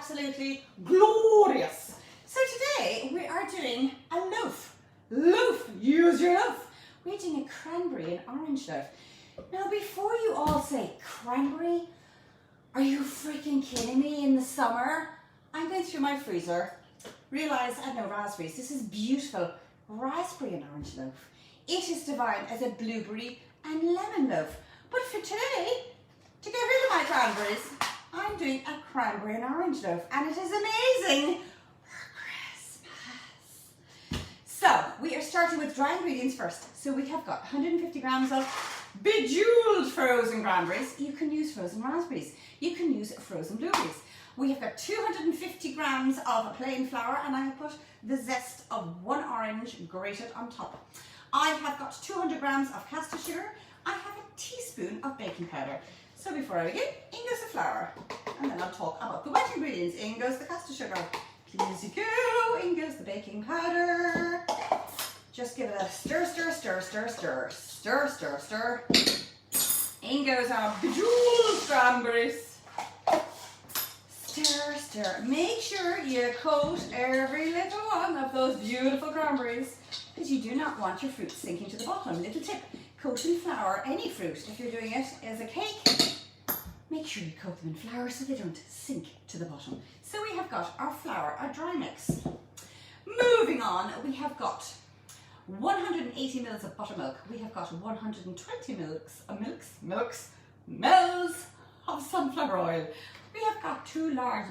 absolutely glorious. So today we are doing a loaf. Loaf, use your loaf. We're doing a cranberry and orange loaf. Now before you all say cranberry, are you freaking kidding me? In the summer, I'm going through my freezer, realize I have no raspberries. This is beautiful raspberry and orange loaf. It is divine as a blueberry and lemon loaf. But for today, to get rid of my cranberries, I'm doing a cranberry and orange loaf, and it is amazing for Christmas. So we are starting with dry ingredients first. So we have got 150 grams of bejeweled frozen cranberries. You can use frozen raspberries. You can use frozen blueberries. We have got 250 grams of plain flour, and I have put the zest of one orange grated on top. I have got 200 grams of caster sugar. I have a teaspoon of baking powder. So before I begin, in goes the flour, and then I'll talk about the wet ingredients. In goes the caster sugar. Please you go. In goes the baking powder. Just give it a stir, stir, stir, stir, stir, stir, stir, stir. In goes our bejeweled cranberries. Stir, stir. Make sure you coat every little one of those beautiful cranberries, because you do not want your fruit sinking to the bottom. Little tip, coat in flour any fruit. If you're doing it as a cake, make sure you coat them in flour so they don't sink to the bottom. So we have got our flour, our dry mix. Moving on, we have got 180 mils of buttermilk. We have got 120 mils of sunflower oil. We have got 2 large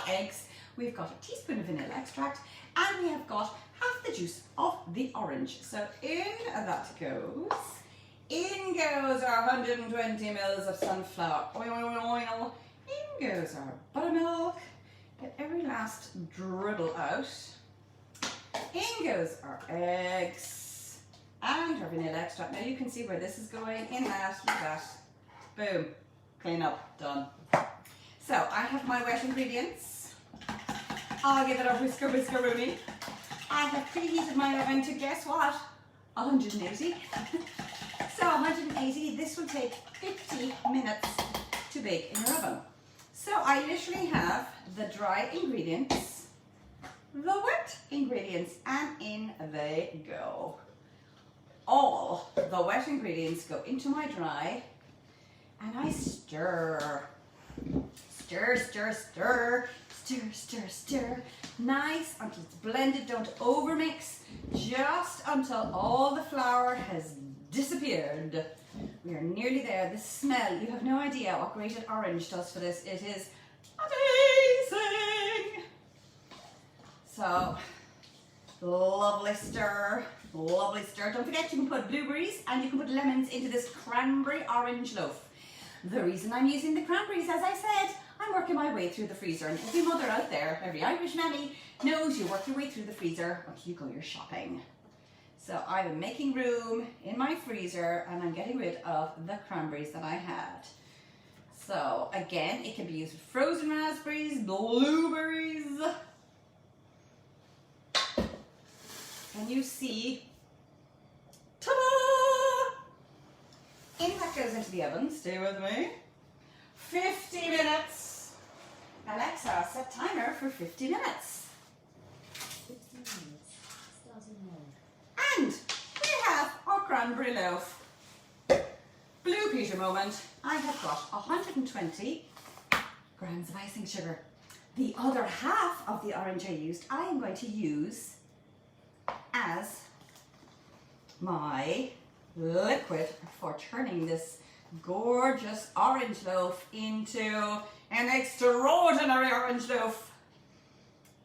eggs. We've got a teaspoon of vanilla extract, and we have got half the juice of the orange. So in that goes. In goes our 120 mils of sunflower oil. In goes our buttermilk. Get every last dribble out. In goes our eggs and our vanilla extract. Now you can see where this is going. In that, like that. Boom. Clean up. Done. So I have my wet ingredients. I'll give it a whisker, whisker, rooney. I have preheated my oven to, guess what? 180. So 180, this will take 50 minutes to bake in your oven. So I literally have the dry ingredients, the wet ingredients, and in they go. All the wet ingredients go into my dry, and I stir. Stir, stir, stir, stir, stir, stir. Nice until it's blended. Don't overmix. Just until all the flour has disappeared. We are nearly there. The smell, you have no idea what grated orange does for this. It is amazing. So, lovely stir, lovely stir. Don't forget you can put blueberries and you can put lemons into this cranberry orange loaf. The reason I'm using the cranberries, as I said, I'm working my way through the freezer, and every mother out there, every Irish mammy, knows you work your way through the freezer until you go your shopping. So I'm making room in my freezer, and I'm getting rid of the cranberries that I had. So again, it can be used with frozen raspberries, blueberries. Can you see? Ta-da! In that goes into the oven. Stay with me. 50 minutes. Alexa, set timer for 50 minutes. 50 minutes. Starting now. And we have our cranberry loaf. Blue Peter moment. I have got 120 grams of icing sugar. The other half of the orange I used, I am going to use as my liquid for turning this gorgeous orange loaf into an extraordinary orange loaf.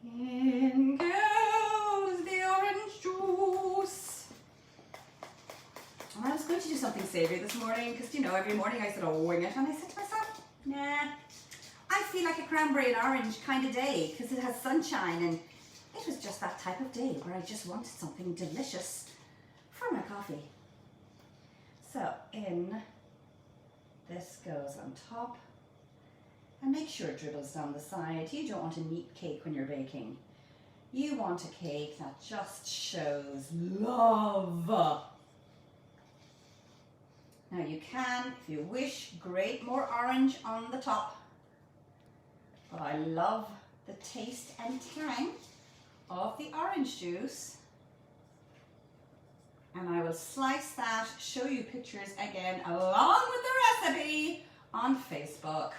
In goes the orange juice. I was going to do something savoury this morning because, you know, every morning I sort of wing it, and I said to myself, nah, I feel like a cranberry and orange kind of day because it has sunshine, and it was just that type of day where I just wanted something delicious for my coffee. So in this goes on top, and make sure it dribbles down the side. You don't want a neat cake when you're baking. You want a cake that just shows love. Now you can, if you wish, grate more orange on the top. but I love the taste and tang of the orange juice. And I will slice that, show you pictures again along with the recipe on Facebook.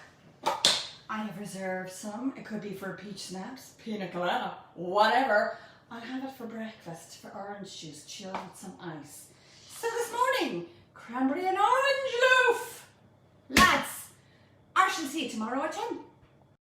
I have reserved some. It could be for peach snaps, pina colada, whatever. I'll have it for breakfast, for orange juice, chilled with some ice. So this morning, cranberry and orange loaf. Lads, I shall see you tomorrow at 10.